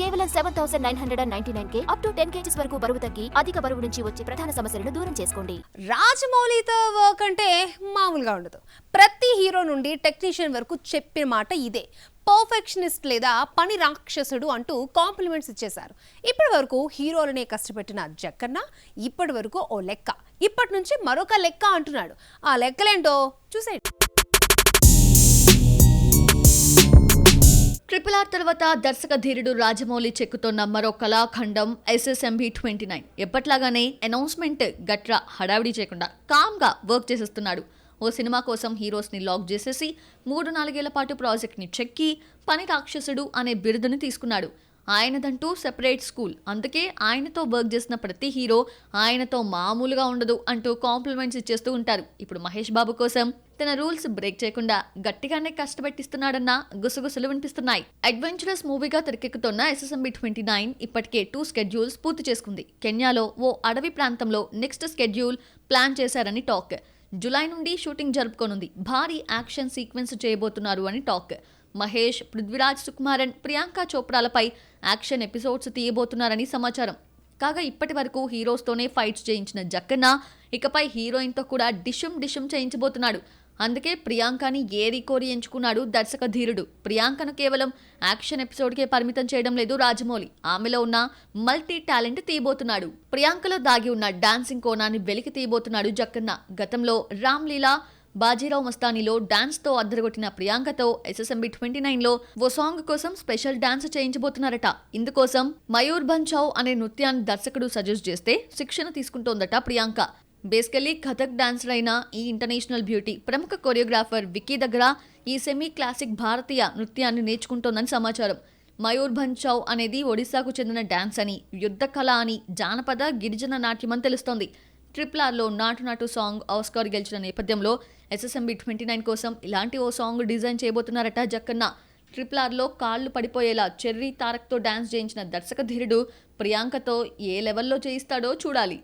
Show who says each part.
Speaker 1: కేవలం 7,999K up to 10 kgs వరకు బరువు తగ్గి అధిక బరువు నుంచి వచ్చే ప్రధాన సమస్యలను దూరం చేసుకోండి.
Speaker 2: రాజమౌళితో వర్క్ అంటే మామూలుగా ఉండదు. ప్రతి హీరో నుండి టెక్నీషియన్ వరకు చెప్పిన మాట ఇదే, పర్ఫెక్షనిస్ట్ లేదా పని రాక్షసుడు అంటూ కాంప్లిమెంట్స్ ఇచ్చేశారు. ఇప్పటి వరకు హీరోలనే కష్టపెట్టిన జక్కన్న ఇప్పటి వరకు ఓ లెక్క, ఇప్పటి నుంచి మరొక లెక్క అంటున్నాడు. ఆ లెక్కలేంటో చూసేయండి.
Speaker 3: RRR తర్వాత దర్శక ధీరుడు రాజమౌళి చెక్కుతోన్న మరో కళాఖండం SSMB 29. ఎప్పట్లాగానే అనౌన్స్మెంట్ గట్రా హడావిడి చేయకుండా కామ్గా వర్క్ చేసేస్తున్నాడు. ఓ సినిమా కోసం హీరోస్ని లాక్ చేసేసి 3-4 ఏళ్ల పాటు ప్రాజెక్ట్ని చెక్కి పని రాక్షసుడు అనే బిరుదుని తీసుకున్నాడు. ఆయనదంటూ సెపరేట్ స్కూల్, అందుకే ఆయనతో వర్క్ చేసిన ప్రతి హీరో ఆయనతో మామూలుగా ఉండదు అంటూ కాంప్లిమెంట్స్ ఇచ్చేస్తూ ఉంటారు. ఇప్పుడు మహేష్ బాబు కోసం తన రూల్స్ బ్రేక్ చేయకుండా గట్టిగానే కష్టపెట్టిస్తున్నాడన్న గుసగుసలు వినిపిస్తున్నాయి. అడ్వెంచరస్ మూవీగా తెరకెక్కుతున్న SSMB 29 ఇప్పటికే 2 స్కెడ్యూల్స్ పూర్తి చేసుకుంది. కెన్యాలో ఓ అడవి ప్రాంతంలో నెక్స్ట్ స్కెడ్యూల్ ప్లాన్ చేశారని టాక్. జులై నుండి షూటింగ్ జరుపుకోనుంది. భారీ యాక్షన్ సీక్వెన్స్ చేయబోతున్నారు అని టాక్. మహేష్, పృథ్వీరాజ్ సుకుమారన్, ప్రియాంక చోప్రాలపై యాక్షన్ ఎపిసోడ్స్ తీయబోతున్నారని సమాచారం. కాగా ఇప్పటి వరకు హీరోస్తోనే ఫైట్స్ చేయించిన జక్కన్న ఇకపై హీరోయిన్తో కూడా డిషం చేయించబోతున్నాడు. అందుకే ప్రియాంకని ఏరి కోరి ఎంచుకున్నాడు దర్శక ధీరుడు. ప్రియాంకను కేవలం యాక్షన్ ఎపిసోడ్కే పరిమితం చేయడం లేదు రాజమౌళి. ఆమెలో ఉన్న మల్టీ టాలెంట్ తీయబోతున్నాడు. ప్రియాంకలో దాగి ఉన్న డాన్సింగ్ కోణాన్ని వెలికి తీయబోతున్నాడు జక్కన్న. గతంలో రామ్లీలా, బాజీరావు మస్తానీలో డాన్స్ తో అద్దరగొట్టిన ప్రియాంకతో SSMB 29లో ఓ సాంగ్ కోసం స్పెషల్ డాన్స్ చేయించబోతున్నారట. ఇందుకోసం మయూర్భంజ్ చౌ అనే నృత్యాన్ని దర్శకుడు సజెస్ట్ చేస్తే శిక్షణ తీసుకుంటోందట ప్రియాంక. బేసికల్లీ కథక్ డాన్సర్ అయిన ఈ ఇంటర్నేషనల్ బ్యూటీ ప్రముఖ కొరియోగ్రాఫర్ విక్కీ దగ్గర ఈ సెమీ క్లాసిక్ భారతీయ నృత్యాన్ని నేర్చుకుంటోందని సమాచారం. మయూర్భంజ్ చౌ అనేది ఒడిశాకు చెందిన డాన్స్ అని, యుద్ధ కళ అని, జానపద గిరిజన నాట్యమని తెలుస్తోంది. RRRలో నాటు సాంగ్ ఆస్కార్ గెలిచిన నేపథ్యంలో SSMB 29 కోసం ఇలాంటి ఓ సాంగ్ డిజైన్ చేయబోతున్నారట జక్కన్న. RRRలో కాళ్లు పడిపోయేలా చెర్రీ తారక్తో డాన్స్ చేయించిన దర్శక ధీరుడు ప్రియాంకతో ఏ లెవెల్లో చేయిస్తాడో చూడాలి.